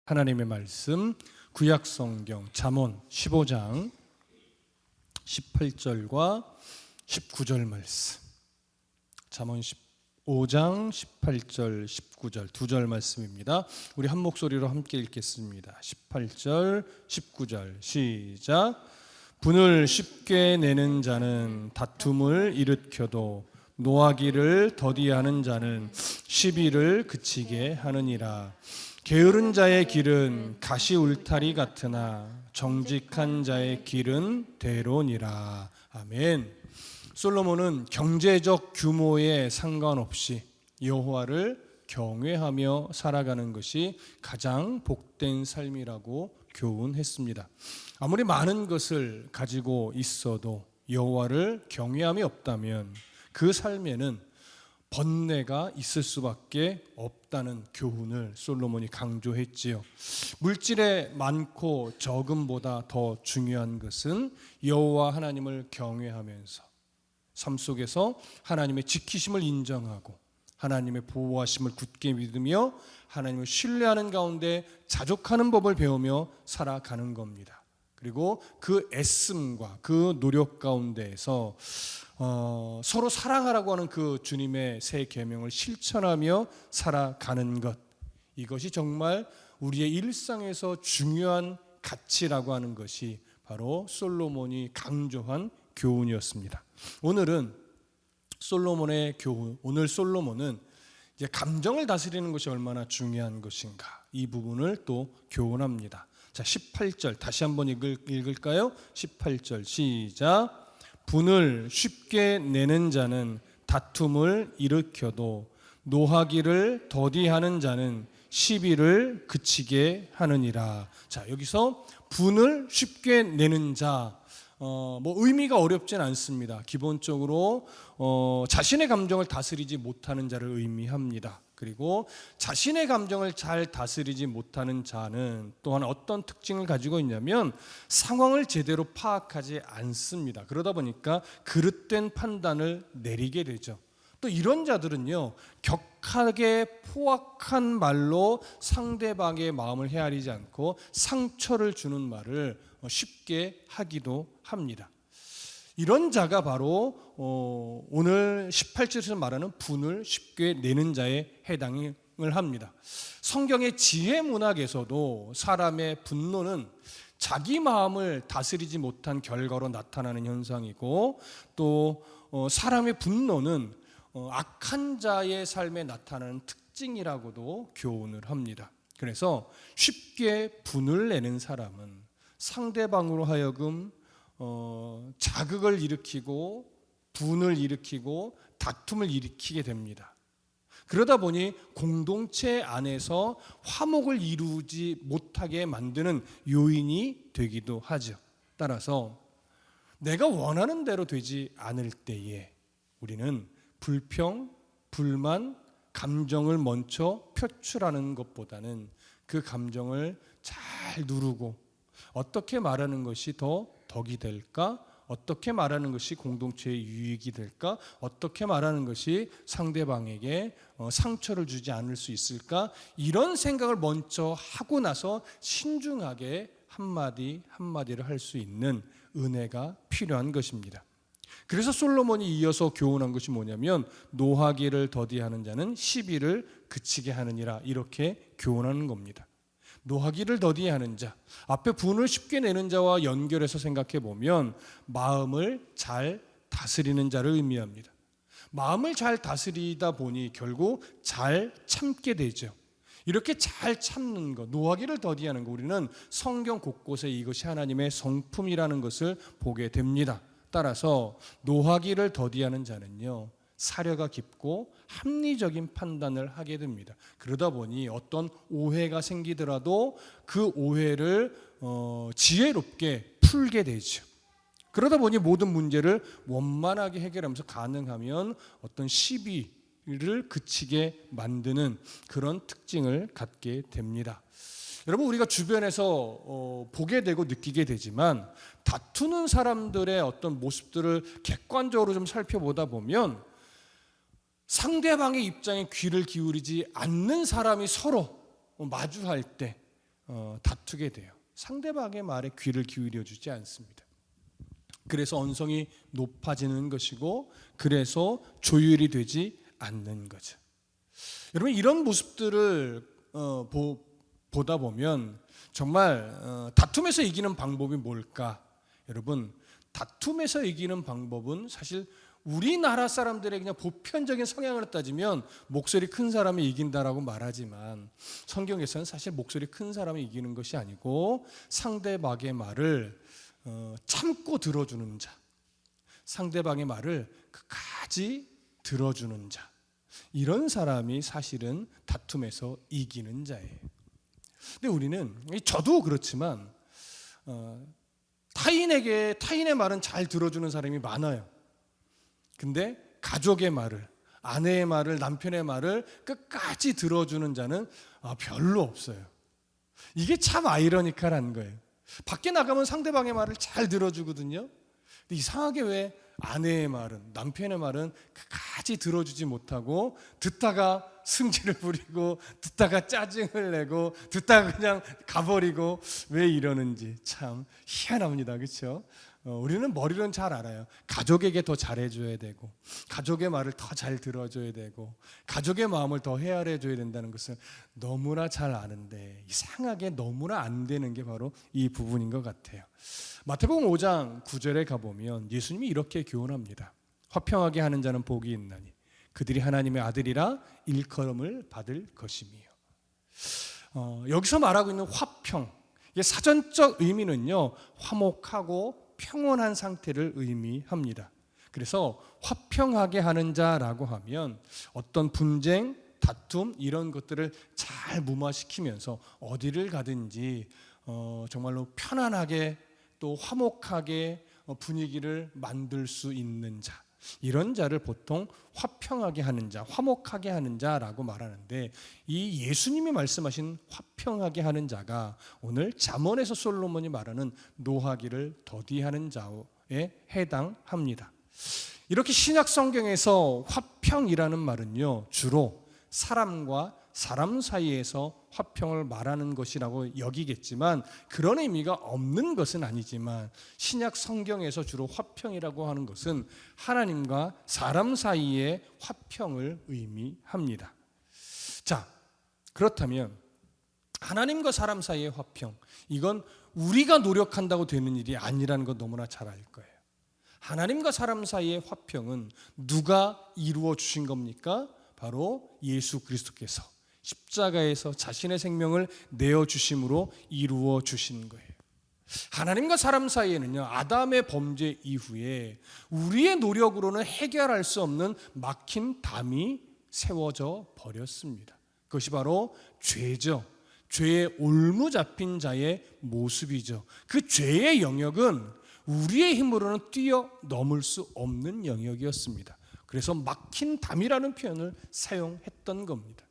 하나님의 말씀 구약성경 잠언 15장 18절과 19절 말씀. 잠언 15장 18절 19절 두 절 말씀입니다. 우리 한 목소리로 함께 읽겠습니다. 18절 19절 시작. 분을 쉽게 내는 자는 다툼을 일으켜도 노하기를 더디하는 자는 시비를 그치게 하느니라. 게으른 자의 길은 가시 울타리 같으나 정직한 자의 길은 대로니라. 아멘. 솔로몬은 경제적 규모에 상관없이 여호와를 경외하며 살아가는 것이 가장 복된 삶이라고 교훈했습니다. 아무리 많은 것을 가지고 있어도 여호와를 경외함이 없다면 그 삶에는 번뇌가 있을 수밖에 없다는 교훈을 솔로몬이 강조했지요. 물질의 많고 적음보다 더 중요한 것은 여호와 하나님을 경외하면서 삶 속에서 하나님의 지키심을 인정하고 하나님의 보호하심을 굳게 믿으며 하나님을 신뢰하는 가운데 자족하는 법을 배우며 살아가는 겁니다. 그리고 그 애씀과 그 노력 가운데에서 서로 사랑하라고 하는 그 주님의 새 계명을 실천하며 살아가는 것, 이것이 정말 우리의 일상에서 중요한 가치라고 하는 것이 바로 솔로몬이 강조한 교훈이었습니다. 오늘은 솔로몬의 교훈, 오늘 솔로몬은 이제 감정을 다스리는 것이 얼마나 중요한 것인가, 이 부분을 또 교훈합니다. 자, 18절 다시 한번 읽을까요? 18절 시작. 분을 쉽게 내는 자는 다툼을 일으켜도 노하기를 더디하는 자는 시비를 그치게 하느니라. 자, 여기서 분을 쉽게 내는 자, 의미가 어렵진 않습니다. 기본적으로 자신의 감정을 다스리지 못하는 자를 의미합니다. 그리고 자신의 감정을 잘 다스리지 못하는 자는 또한 어떤 특징을 가지고 있냐면 상황을 제대로 파악하지 않습니다. 그러다 보니까 그릇된 판단을 내리게 되죠. 또 이런 자들은요, 격하게 포악한 말로 상대방의 마음을 헤아리지 않고 상처를 주는 말을 쉽게 하기도 합니다. 이런 자가 바로 오늘 18절에서 말하는 분을 쉽게 내는 자에 해당을 합니다. 성경의 지혜 문학에서도 사람의 분노는 자기 마음을 다스리지 못한 결과로 나타나는 현상이고, 또 사람의 분노는 악한 자의 삶에 나타나는 특징이라고도 교훈을 합니다. 그래서 쉽게 분을 내는 사람은 상대방으로 하여금 자극을 일으키고 분을 일으키고 다툼을 일으키게 됩니다. 그러다 보니 공동체 안에서 화목을 이루지 못하게 만드는 요인이 되기도 하죠. 따라서 내가 원하는 대로 되지 않을 때에 우리는 불평, 불만, 감정을 먼저 표출하는 것보다는 그 감정을 잘 누르고 어떻게 말하는 것이 더 덕이 될까? 어떻게 말하는 것이 공동체의 유익이 될까? 어떻게 말하는 것이 상대방에게 상처를 주지 않을 수 있을까? 이런 생각을 먼저 하고 나서 신중하게 한마디 한마디를 할 수 있는 은혜가 필요한 것입니다. 그래서 솔로몬이 이어서 교훈한 것이 뭐냐면 노하기를 더디하는 자는 시비를 그치게 하느니라, 이렇게 교훈하는 겁니다. 노하기를 더디하는 자, 앞에 분을 쉽게 내는 자와 연결해서 생각해 보면 마음을 잘 다스리는 자를 의미합니다. 마음을 잘 다스리다 보니 결국 잘 참게 되죠. 이렇게 잘 참는 것, 노하기를 더디하는 것, 우리는 성경 곳곳에 이것이 하나님의 성품이라는 것을 보게 됩니다. 따라서 노하기를 더디하는 자는요, 사려가 깊고 합리적인 판단을 하게 됩니다. 그러다 보니 어떤 오해가 생기더라도 그 오해를 지혜롭게 풀게 되죠. 그러다 보니 모든 문제를 원만하게 해결하면서 가능하면 어떤 시비를 그치게 만드는 그런 특징을 갖게 됩니다. 여러분, 우리가 주변에서 보게 되고 느끼게 되지만 다투는 사람들의 어떤 모습들을 객관적으로 좀 살펴보다 보면 상대방의 입장에 귀를 기울이지 않는 사람이 서로 마주할 때 다투게 돼요. 상대방의 말에 귀를 기울여 주지 않습니다. 그래서 언성이 높아지는 것이고, 그래서 조율이 되지 않는 거죠. 여러분, 이런 모습들을 보다 보면 정말 다툼에서 이기는 방법이 뭘까? 여러분, 다툼에서 이기는 방법은 사실 우리나라 사람들의 그냥 보편적인 성향을 따지면 목소리 큰 사람이 이긴다라고 말하지만, 성경에서는 사실 목소리 큰 사람이 이기는 것이 아니고 상대방의 말을 참고 들어주는 자, 상대방의 말을 끝까지 들어주는 자, 이런 사람이 사실은 다툼에서 이기는 자예요. 근데 우리는, 저도 그렇지만 타인의 말은 잘 들어주는 사람이 많아요. 근데 가족의 말을, 아내의 말을, 남편의 말을 끝까지 들어주는 자는 별로 없어요. 이게 참 아이러니컬한 거예요. 밖에 나가면 상대방의 말을 잘 들어주거든요. 근데 이상하게 왜 아내의 말은, 남편의 말은 끝까지 들어주지 못하고 듣다가 승질을 부리고, 듣다가 짜증을 내고, 듣다가 그냥 가버리고, 왜 이러는지 참 희한합니다. 그렇죠? 우리는 머리로는 잘 알아요. 가족에게 더 잘해줘야 되고, 가족의 말을 더 잘 들어줘야 되고, 가족의 마음을 더 헤아려줘야 된다는 것을 너무나 잘 아는데, 이상하게 너무나 안 되는 게 바로 이 부분인 것 같아요. 마태복음 5장 9절에 가보면 예수님이 이렇게 교훈합니다. 화평하게 하는 자는 복이 있나니 그들이 하나님의 아들이라 일컬음을 받을 것이며. 여기서 말하고 있는 화평, 사전적 의미는요, 화목하고 평온한 상태를 의미합니다. 그래서 화평하게 하는 자라고 하면 어떤 분쟁, 다툼 이런 것들을 잘 무마시키면서 어디를 가든지 정말로 편안하게 또 화목하게 분위기를 만들 수 있는 자, 이런 자를 보통 화평하게 하는 자, 화목하게 하는 자라고 말하는데, 이 예수님이 말씀하신 화평하게 하는 자가 오늘 잠언에서 솔로몬이 말하는 노하기를 더디하는 자에 해당합니다. 이렇게 신약 성경에서 화평이라는 말은요, 주로 사람과 사람 사이에서 화평을 말하는 것이라고 여기겠지만, 그런 의미가 없는 것은 아니지만, 신약 성경에서 주로 화평이라고 하는 것은 하나님과 사람 사이의 화평을 의미합니다. 자, 그렇다면 하나님과 사람 사이의 화평, 이건 우리가 노력한다고 되는 일이 아니라는 것 너무나 잘 알 거예요. 하나님과 사람 사이의 화평은 누가 이루어 주신 겁니까? 바로 예수 그리스도께서 십자가에서 자신의 생명을 내어주심으로 이루어 주신 거예요. 하나님과 사람 사이에는요, 아담의 범죄 이후에 우리의 노력으로는 해결할 수 없는 막힌 담이 세워져 버렸습니다. 그것이 바로 죄죠. 죄에 올무잡힌 자의 모습이죠. 그 죄의 영역은 우리의 힘으로는 뛰어넘을 수 없는 영역이었습니다. 그래서 막힌 담이라는 표현을 사용했던 겁니다.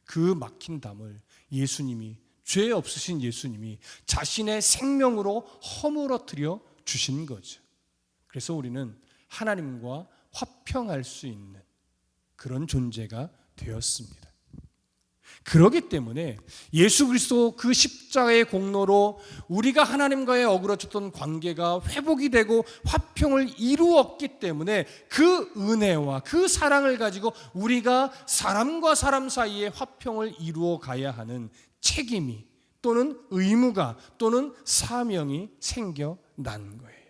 그 막힌 담을 예수님이, 죄 없으신 예수님이 자신의 생명으로 허물어뜨려 주신 거죠. 그래서 우리는 하나님과 화평할 수 있는 그런 존재가 되었습니다. 그렇기 때문에 예수 그리스도 그 십자가의 공로로 우리가 하나님과의 어그러졌던 관계가 회복이 되고 화평을 이루었기 때문에, 그 은혜와 그 사랑을 가지고 우리가 사람과 사람 사이에 화평을 이루어 가야 하는 책임이, 또는 의무가, 또는 사명이 생겨난 거예요.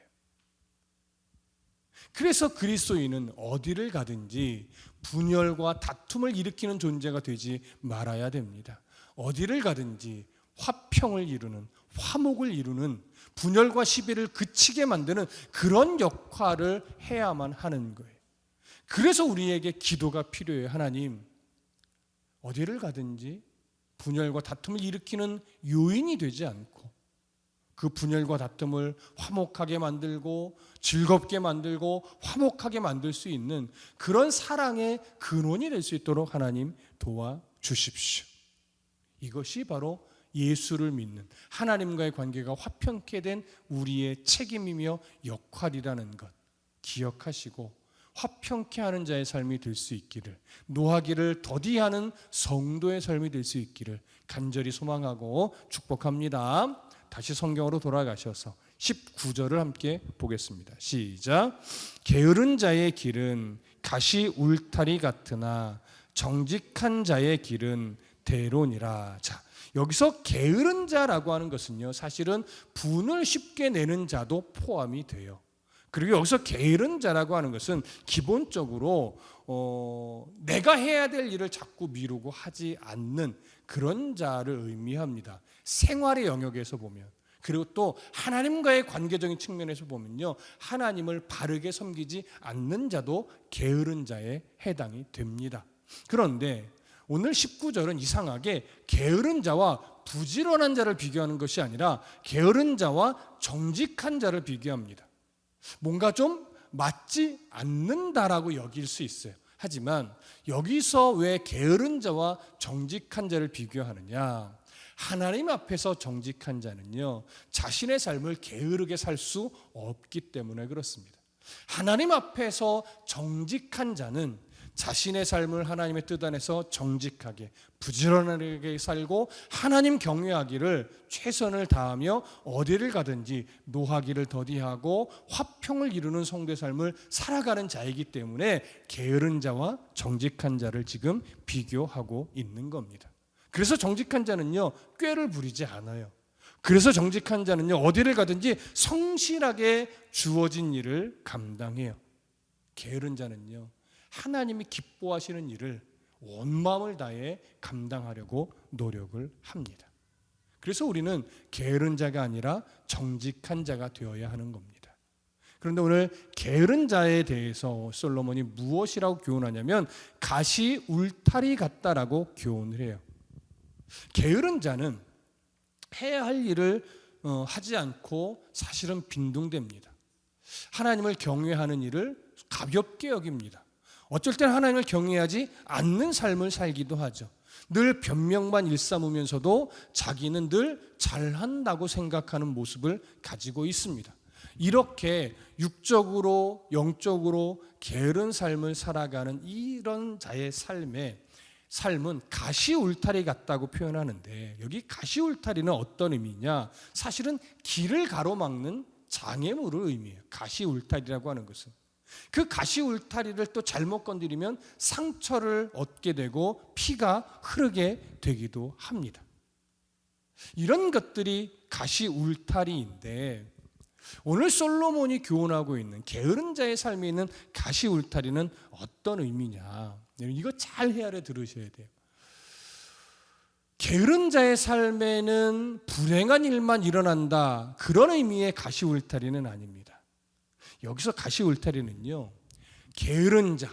그래서 그리스도인은 어디를 가든지 분열과 다툼을 일으키는 존재가 되지 말아야 됩니다. 어디를 가든지 화평을 이루는, 화목을 이루는, 분열과 시비를 그치게 만드는 그런 역할을 해야만 하는 거예요. 그래서 우리에게 기도가 필요해요. 하나님, 어디를 가든지 분열과 다툼을 일으키는 요인이 되지 않고, 그 분열과 다툼을 화목하게 만들고 즐겁게 만들고 화목하게 만들 수 있는 그런 사랑의 근원이 될 수 있도록 하나님 도와주십시오. 이것이 바로 예수를 믿는, 하나님과의 관계가 화평케 된 우리의 책임이며 역할이라는 것 기억하시고, 화평케 하는 자의 삶이 될 수 있기를, 노하기를 더디하는 성도의 삶이 될 수 있기를 간절히 소망하고 축복합니다. 다시 성경으로 돌아가셔서 19절을 함께 보겠습니다. 시작. 게으른 자의 길은 가시 울타리 같으나 정직한 자의 길은 대로니라. 자, 여기서 게으른 자라고 하는 것은요, 사실은 분을 쉽게 내는 자도 포함이 돼요. 그리고 여기서 게으른 자라고 하는 것은 기본적으로 내가 해야 될 일을 자꾸 미루고 하지 않는 그런 자를 의미합니다. 생활의 영역에서 보면, 그리고 또 하나님과의 관계적인 측면에서 보면요, 하나님을 바르게 섬기지 않는 자도 게으른 자에 해당이 됩니다. 그런데 오늘 19절은 이상하게 게으른 자와 부지런한 자를 비교하는 것이 아니라 게으른 자와 정직한 자를 비교합니다. 뭔가 좀 맞지 않는다라고 여길 수 있어요. 하지만 여기서 왜 게으른 자와 정직한 자를 비교하느냐? 하나님 앞에서 정직한 자는요, 자신의 삶을 게으르게 살 수 없기 때문에 그렇습니다. 하나님 앞에서 정직한 자는 자신의 삶을 하나님의 뜻 안에서 정직하게 부지런하게 살고 하나님 경외하기를 최선을 다하며 어디를 가든지 노하기를 더디하고 화평을 이루는 성도의 삶을 살아가는 자이기 때문에 게으른 자와 정직한 자를 지금 비교하고 있는 겁니다. 그래서 정직한 자는요, 꾀를 부리지 않아요. 그래서 정직한 자는요, 어디를 가든지 성실하게 주어진 일을 감당해요. 게으른 자는요, 하나님이 기뻐하시는 일을 온 마음을 다해 감당하려고 노력을 합니다. 그래서 우리는 게으른 자가 아니라 정직한 자가 되어야 하는 겁니다. 그런데 오늘 게으른 자에 대해서 솔로몬이 무엇이라고 교훈하냐면 가시 울타리 같다라고 교훈을 해요. 게으른 자는 해야 할 일을 하지 않고 사실은 빈둥댑니다. 하나님을 경외하는 일을 가볍게 여깁니다. 어쩔 때는 하나님을 경외하지 않는 삶을 살기도 하죠. 늘 변명만 일삼으면서도 자기는 늘 잘한다고 생각하는 모습을 가지고 있습니다. 이렇게 육적으로 영적으로 게으른 삶을 살아가는 이런 자의 삶은 가시 울타리 같다고 표현하는데, 여기 가시 울타리는 어떤 의미냐? 사실은 길을 가로막는 장애물을 의미해요. 가시 울타리라고 하는 것은 그 가시 울타리를 또 잘못 건드리면 상처를 얻게 되고 피가 흐르게 되기도 합니다. 이런 것들이 가시 울타리인데, 오늘 솔로몬이 교훈하고 있는 게으른 자의 삶에 있는 가시 울타리는 어떤 의미냐? 이거 잘 헤아려 들으셔야 돼요. 게으른 자의 삶에는 불행한 일만 일어난다, 그런 의미의 가시 울타리는 아닙니다. 여기서 가시 울타리는요, 게으른 자,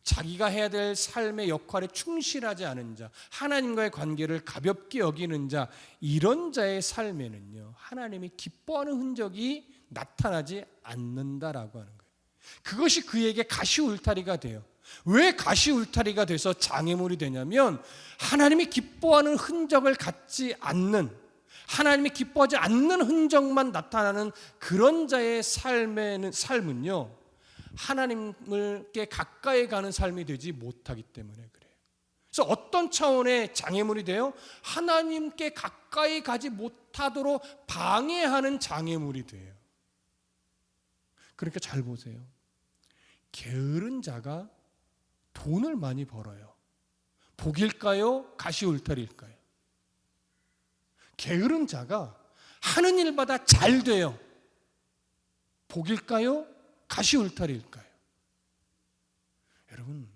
자기가 해야 될 삶의 역할에 충실하지 않은 자, 하나님과의 관계를 가볍게 여기는 자, 이런 자의 삶에는요, 하나님이 기뻐하는 흔적이 나타나지 않는다라고 하는 거예요. 그것이 그에게 가시 울타리가 돼요. 왜 가시 울타리가 돼서 장애물이 되냐면, 하나님이 기뻐하는 흔적을 갖지 않는, 하나님이 기뻐하지 않는 흔적만 나타나는 그런 자의 삶은요, 하나님께 가까이 가는 삶이 되지 못하기 때문에 그래요. 그래서 어떤 차원의 장애물이 돼요? 하나님께 가까이 가지 못하도록 방해하는 장애물이 돼요. 그러니까 잘 보세요. 게으른 자가 돈을 많이 벌어요. 복일까요? 가시 울타리일까요? 게으른 자가 하는 일마다 잘 돼요. 복일까요? 가시 울타리일까요? 여러분,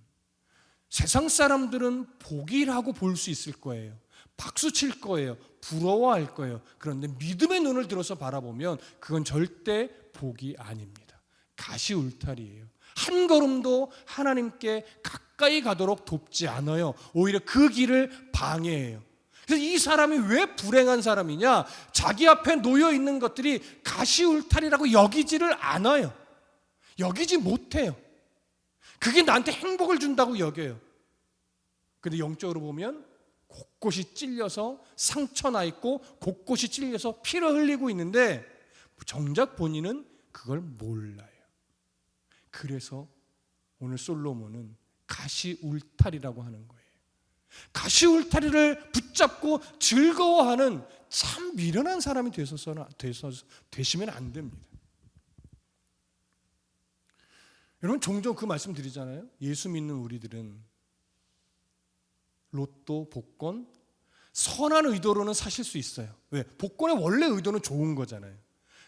세상 사람들은 복이라고 볼 수 있을 거예요. 박수 칠 거예요. 부러워할 거예요. 그런데 믿음의 눈을 들어서 바라보면 그건 절대 복이 아닙니다. 가시 울타리예요. 한 걸음도 하나님께 가까이 가도록 돕지 않아요. 오히려 그 길을 방해해요. 그래서 이 사람이 왜 불행한 사람이냐? 자기 앞에 놓여 있는 것들이 가시 울타리라고 여기지를 않아요. 여기지 못해요. 그게 나한테 행복을 준다고 여겨요. 근데 영적으로 보면 곳곳이 찔려서 상처 나 있고 곳곳이 찔려서 피를 흘리고 있는데 정작 본인은 그걸 몰라요. 그래서 오늘 솔로몬은 가시 울타리라고 하는 거예요. 가시 울타리를 붙잡고 즐거워하는 참 미련한 사람이 되시면 안 됩니다. 여러분, 종종 그 말씀 드리잖아요. 예수 믿는 우리들은 로또, 복권, 선한 의도로는 사실 수 있어요. 왜? 복권의 원래 의도는 좋은 거잖아요.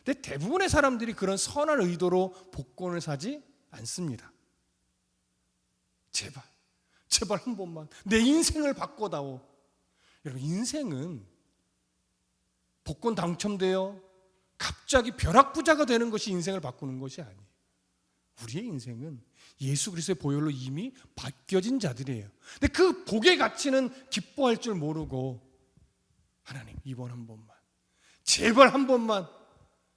근데 대부분의 사람들이 그런 선한 의도로 복권을 사지 않습니다. 제발 한 번만 내 인생을 바꿔다오. 여러분, 인생은 복권 당첨되어 갑자기 벼락부자가 되는 것이 인생을 바꾸는 것이 아니에요. 우리의 인생은 예수 그리스도의 보혈로 이미 바뀌어진 자들이에요. 근데 그 복의 가치는 기뻐할 줄 모르고, 하나님 이번 한 번만, 제발 한 번만,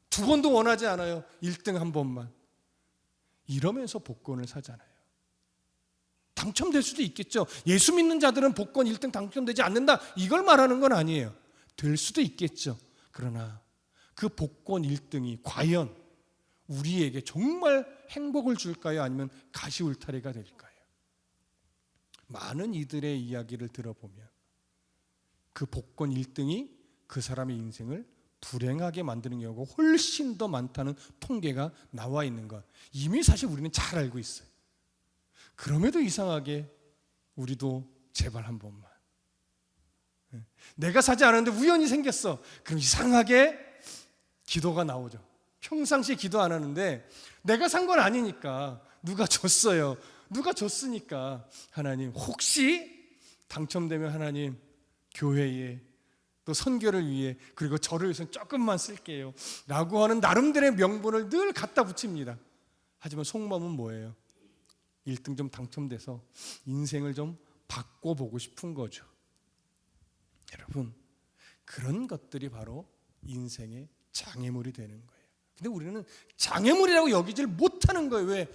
두 번도 원하지 않아요, 1등 한 번만, 이러면서 복권을 사잖아요. 당첨될 수도 있겠죠. 예수 믿는 자들은 복권 1등 당첨되지 않는다, 이걸 말하는 건 아니에요. 될 수도 있겠죠. 그러나 그 복권 1등이 과연 우리에게 정말 행복을 줄까요? 아니면 가시 울타리가 될까요? 많은 이들의 이야기를 들어보면 그 복권 1등이 그 사람의 인생을 불행하게 만드는 경우가 훨씬 더 많다는 통계가 나와 있는 것, 이미 사실 우리는 잘 알고 있어요. 그럼에도 이상하게 우리도 제발 한 번만, 내가 사지 않았는데 우연히 생겼어, 그럼 이상하게 기도가 나오죠. 평상시에 기도 안 하는데 내가 산 건 아니니까, 누가 줬어요. 누가 줬으니까, 하나님 혹시 당첨되면 하나님 교회에 또 선교를 위해, 그리고 저를 위해서 조금만 쓸게요 라고 하는 나름대로의 명분을 늘 갖다 붙입니다. 하지만 속마음은 뭐예요? 1등 좀 당첨돼서 인생을 좀 바꿔보고 싶은 거죠. 여러분, 그런 것들이 바로 인생의 장애물이 되는 거예요. 근데 우리는 장애물이라고 여기질 못하는 거예요. 왜?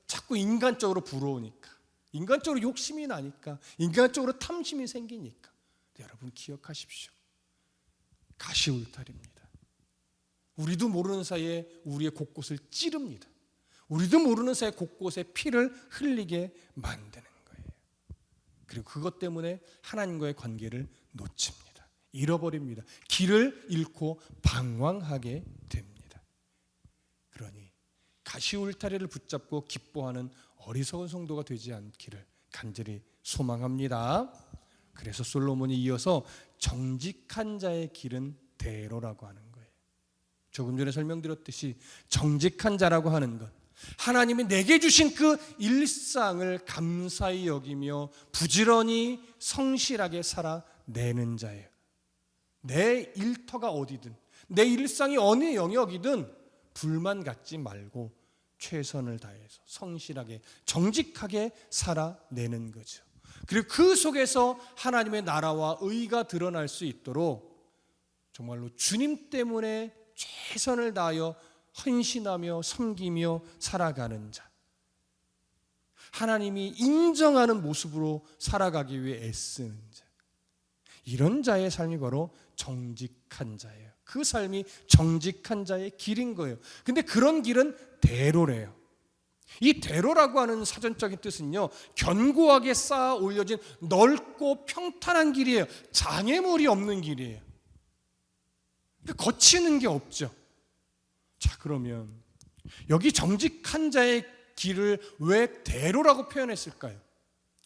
자꾸 인간적으로 부러우니까, 인간적으로 욕심이 나니까, 인간적으로 탐심이 생기니까. 여러분 기억하십시오. 가시 울타리입니다. 우리도 모르는 사이에 우리의 곳곳을 찌릅니다. 우리도 모르는 사이에 곳곳에 피를 흘리게 만드는 거예요. 그리고 그것 때문에 하나님과의 관계를 놓칩니다. 잃어버립니다. 길을 잃고 방황하게 됩니다. 그러니 가시 울타리를 붙잡고 기뻐하는 어리석은 성도가 되지 않기를 간절히 소망합니다. 그래서 솔로몬이 이어서 정직한 자의 길은 대로라고 하는 거예요. 조금 전에 설명드렸듯이 정직한 자라고 하는 것, 하나님이 내게 주신 그 일상을 감사히 여기며 부지런히 성실하게 살아내는 자예요. 내 일터가 어디든, 내 일상이 어느 영역이든 불만 갖지 말고 최선을 다해서 성실하게 정직하게 살아내는 거죠. 그리고 그 속에서 하나님의 나라와 의가 드러날 수 있도록 정말로 주님 때문에 최선을 다하여 헌신하며 섬기며 살아가는 자, 하나님이 인정하는 모습으로 살아가기 위해 애쓰는 자, 이런 자의 삶이 바로 정직한 자예요. 그 삶이 정직한 자의 길인 거예요. 근데 그런 길은 대로래요. 이 대로라고 하는 사전적인 뜻은요, 견고하게 쌓아 올려진 넓고 평탄한 길이에요. 장애물이 없는 길이에요. 거치는 게 없죠. 자, 그러면 여기 정직한 자의 길을 왜 대로라고 표현했을까요?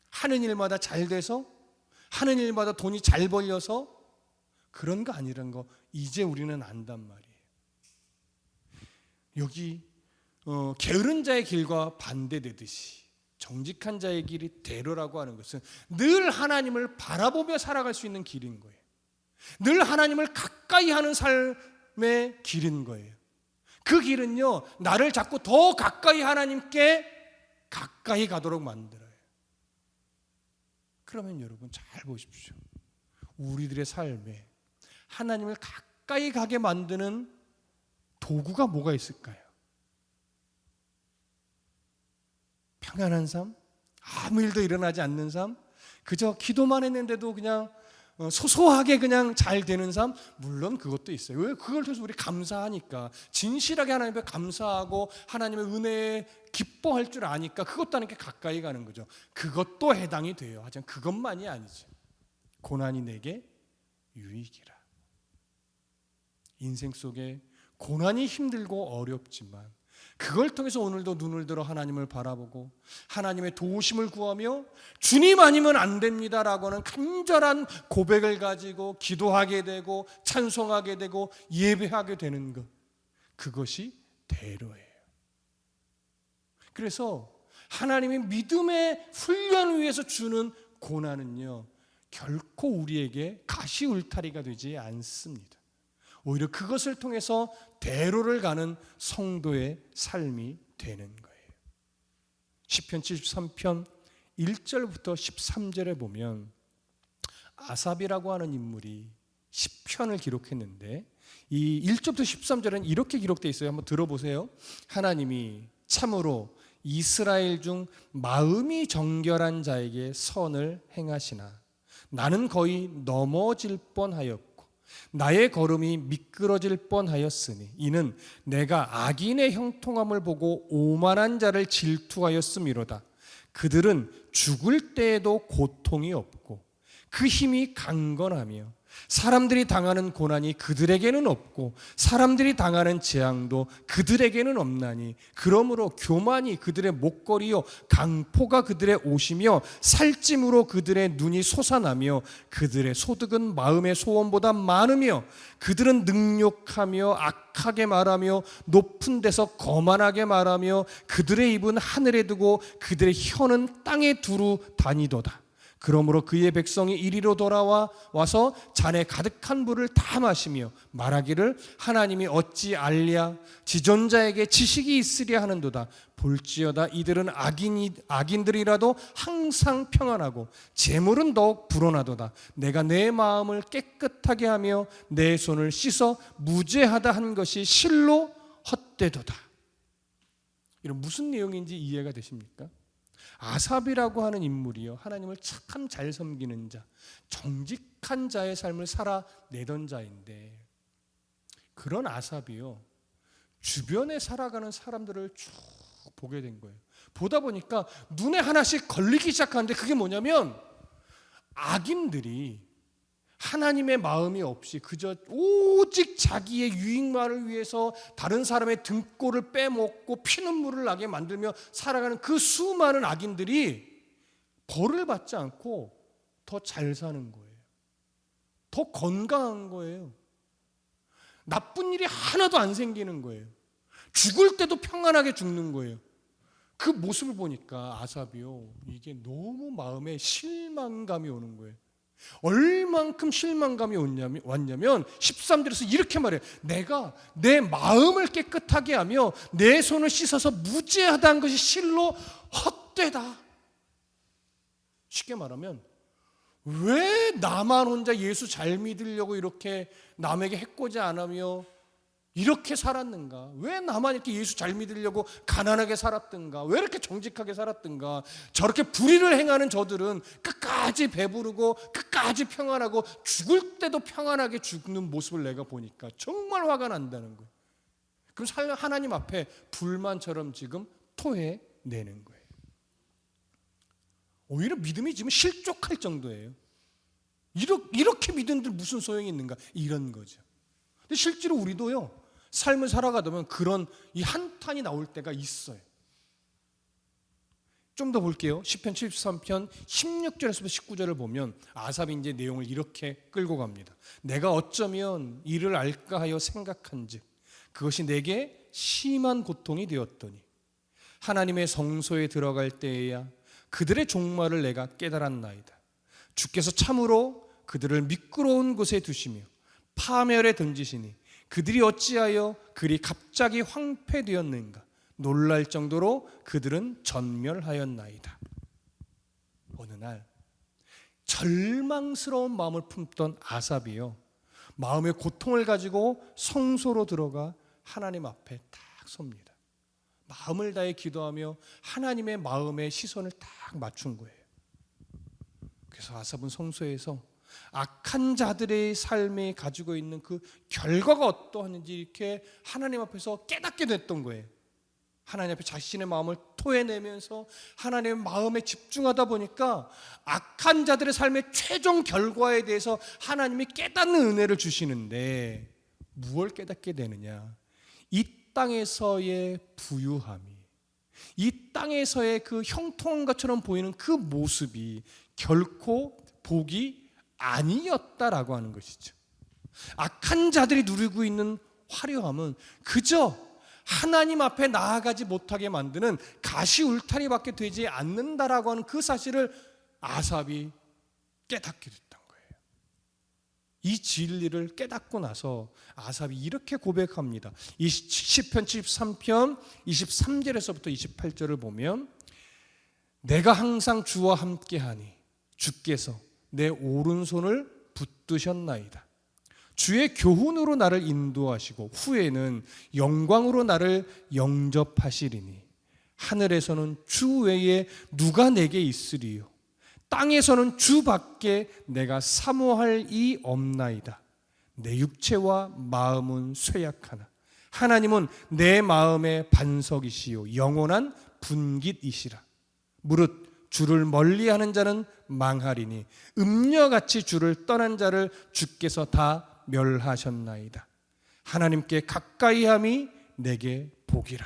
하는 일마다 잘 돼서, 하는 일마다 돈이 잘 벌려서 그런 거 아니란 거 이제 우리는 안단 말이에요. 여기 게으른 자의 길과 반대되듯이 정직한 자의 길이 대로라고 하는 것은 늘 하나님을 바라보며 살아갈 수 있는 길인 거예요. 늘 하나님을 가까이 하는 삶의 길인 거예요. 그 길은요, 나를 자꾸 더 가까이 하나님께 가까이 가도록 만들어요. 그러면 여러분 잘 보십시오. 우리들의 삶에 하나님을 가까이 가게 만드는 도구가 뭐가 있을까요? 평안한 삶, 아무 일도 일어나지 않는 삶, 그저 기도만 했는데도 그냥 소소하게 그냥 잘 되는 삶, 물론 그것도 있어요. 왜? 그걸 통해서 우리 감사하니까, 진실하게 하나님께 감사하고 하나님의 은혜에 기뻐할 줄 아니까 그것도 하나님께 가까이 가는 거죠. 그것도 해당이 돼요. 하지만 그것만이 아니죠. 고난이 내게 유익이라. 인생 속에 고난이 힘들고 어렵지만 그걸 통해서 오늘도 눈을 들어 하나님을 바라보고 하나님의 도우심을 구하며 주님 아니면 안 됩니다라고 하는 간절한 고백을 가지고 기도하게 되고 찬송하게 되고 예배하게 되는 것, 그것이 대로예요. 그래서 하나님의 믿음의 훈련 위에서 주는 고난은요, 결코 우리에게 가시 울타리가 되지 않습니다. 오히려 그것을 통해서 대로를 가는 성도의 삶이 되는 거예요. 시편 73편 1절부터 13절에 보면 아삽이라고 하는 인물이 시편을 기록했는데 이 1절부터 13절은 이렇게 기록되어 있어요. 한번 들어보세요. 하나님이 참으로 이스라엘 중 마음이 정결한 자에게 선을 행하시나 나는 거의 넘어질 뻔하였고 나의 걸음이 미끄러질 뻔하였으니 이는 내가 악인의 형통함을 보고 오만한 자를 질투하였음이로다. 그들은 죽을 때에도 고통이 없고 그 힘이 강건하며 사람들이 당하는 고난이 그들에게는 없고 사람들이 당하는 재앙도 그들에게는 없나니 그러므로 교만이 그들의 목걸이요 강포가 그들의 옷이며 살찜으로 그들의 눈이 솟아나며 그들의 소득은 마음의 소원보다 많으며 그들은 능욕하며 악하게 말하며 높은 데서 거만하게 말하며 그들의 입은 하늘에 두고 그들의 혀는 땅에 두루 다니도다. 그러므로 그의 백성이 이리로 돌아와서 잔에 가득한 물을 다 마시며 말하기를 하나님이 어찌 알랴 지존자에게 지식이 있으랴 하는도다. 볼지어다 이들은 악인들이라도 항상 평안하고 재물은 더욱 불어나도다. 내가 내 마음을 깨끗하게 하며 내 손을 씻어 무죄하다 한 것이 실로 헛되도다. 이런 무슨 내용인지 이해가 되십니까? 아삽이라고 하는 인물이요, 하나님을 참 잘 섬기는 자, 정직한 자의 삶을 살아내던 자인데 그런 아삽이요 주변에 살아가는 사람들을 쭉 보게 된 거예요. 보다 보니까 눈에 하나씩 걸리기 시작하는데 그게 뭐냐면 악인들이 하나님의 마음이 없이 그저 오직 자기의 유익만을 위해서 다른 사람의 등골을 빼먹고 피눈물을 나게 만들며 살아가는 그 수많은 악인들이 벌을 받지 않고 더 잘 사는 거예요. 더 건강한 거예요. 나쁜 일이 하나도 안 생기는 거예요. 죽을 때도 평안하게 죽는 거예요. 그 모습을 보니까 아삽이요, 이게 너무 마음에 실망감이 오는 거예요. 얼만큼 실망감이 왔냐면 13절에서 이렇게 말해요. 내가 내 마음을 깨끗하게 하며 내 손을 씻어서 무죄하다는 것이 실로 헛되다. 쉽게 말하면 왜 나만 혼자 예수 잘 믿으려고 이렇게 남에게 해코지 안 하며 이렇게 살았는가? 왜 나만 이렇게 예수 잘 믿으려고 가난하게 살았던가? 왜 이렇게 정직하게 살았던가? 저렇게 불의를 행하는 저들은 끝까지 배부르고 끝까지 평안하고 죽을 때도 평안하게 죽는 모습을 내가 보니까 정말 화가 난다는 거예요. 그럼 하나님 앞에 불만처럼 지금 토해내는 거예요. 오히려 믿음이 지금 실족할 정도예요. 이렇게 믿음들 무슨 소용이 있는가? 이런 거죠. 근데 실제로 우리도요, 삶을 살아가다 보면 그런 이 한탄이 나올 때가 있어요. 좀 더 볼게요. 시편 73편 16절에서부터 19절을 보면 아삽이 이제 내용을 이렇게 끌고 갑니다. 내가 어쩌면 이를 알까 하여 생각한즉 그것이 내게 심한 고통이 되었더니 하나님의 성소에 들어갈 때에야 그들의 종말을 내가 깨달았나이다. 주께서 참으로 그들을 미끄러운 곳에 두시며 파멸에 던지시니 그들이 어찌하여 그리 갑자기 황폐되었는가? 놀랄 정도로 그들은 전멸하였나이다. 어느 날 절망스러운 마음을 품던 아삽이요, 마음의 고통을 가지고 성소로 들어가 하나님 앞에 딱 섭니다. 마음을 다해 기도하며 하나님의 마음에 시선을 딱 맞춘 거예요. 그래서 아삽은 성소에서 악한 자들의 삶에 가지고 있는 그 결과가 어떠한지 이렇게 하나님 앞에서 깨닫게 됐던 거예요. 하나님 앞에 자신의 마음을 토해내면서 하나님의 마음에 집중하다 보니까 악한 자들의 삶의 최종 결과에 대해서 하나님이 깨닫는 은혜를 주시는데, 무엇을 깨닫게 되느냐? 이 땅에서의 부유함이, 이 땅에서의 그 형통한 것처럼 보이는 그 모습이 결코 복이 아니었다라고 하는 것이죠. 악한 자들이 누리고 있는 화려함은 그저 하나님 앞에 나아가지 못하게 만드는 가시 울타리밖에 되지 않는다라고 하는 그 사실을 아삽이 깨닫게 됐던 거예요. 이 진리를 깨닫고 나서 아삽이 이렇게 고백합니다. 시편 73편 23절에서부터 28절을 보면, 내가 항상 주와 함께하니 주께서 내 오른손을 붙드셨나이다. 주의 교훈으로 나를 인도하시고 후에는 영광으로 나를 영접하시리니, 하늘에서는 주 외에 누가 내게 있으리요, 땅에서는 주밖에 내가 사모할 이 없나이다. 내 육체와 마음은 쇠약하나 하나님은 내 마음의 반석이시요 영원한 분깃이시라. 무릇 주를 멀리하는 자는 망하리니 음녀같이 주를 떠난 자를 주께서 다 멸하셨나이다. 하나님께 가까이함이 내게 복이라.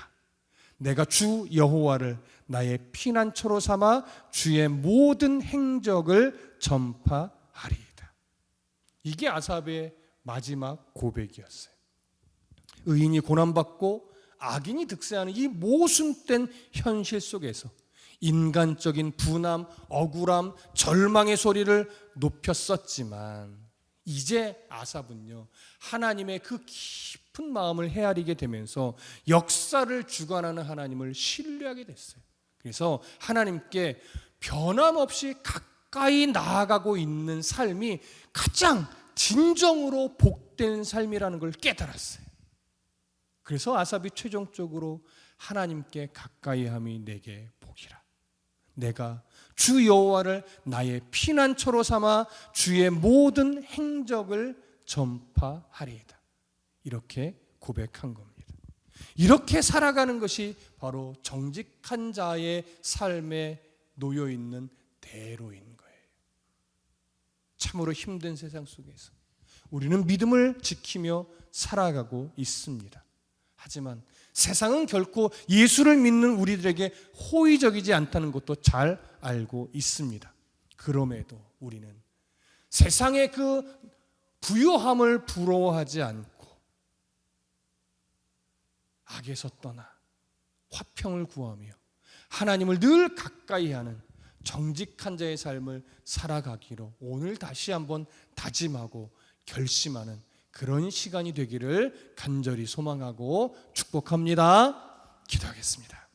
내가 주 여호와를 나의 피난처로 삼아 주의 모든 행적을 전파하리이다. 이게 아삽의 마지막 고백이었어요. 의인이 고난받고 악인이 득세하는 이 모순된 현실 속에서 인간적인 분함, 억울함, 절망의 소리를 높였었지만, 이제 아삽은요, 하나님의 그 깊은 마음을 헤아리게 되면서 역사를 주관하는 하나님을 신뢰하게 됐어요. 그래서 하나님께 변함없이 가까이 나아가고 있는 삶이 가장 진정으로 복된 삶이라는 걸 깨달았어요. 그래서 아삽이 최종적으로 하나님께 가까이함이 내게 복이라. 내가 주 여호와를 나의 피난처로 삼아 주의 모든 행적을 전파하리이다. 이렇게 고백한 겁니다. 이렇게 살아가는 것이 바로 정직한 자의 삶에 놓여 있는 대로인 거예요. 참으로 힘든 세상 속에서 우리는 믿음을 지키며 살아가고 있습니다. 하지만 세상은 결코 예수를 믿는 우리들에게 호의적이지 않다는 것도 잘 알고 있습니다. 그럼에도 우리는 세상의 그 부유함을 부러워하지 않고 악에서 떠나 화평을 구하며 하나님을 늘 가까이 하는 정직한 자의 삶을 살아가기로 오늘 다시 한번 다짐하고 결심하는 그런 시간이 되기를 간절히 소망하고 축복합니다. 기도하겠습니다.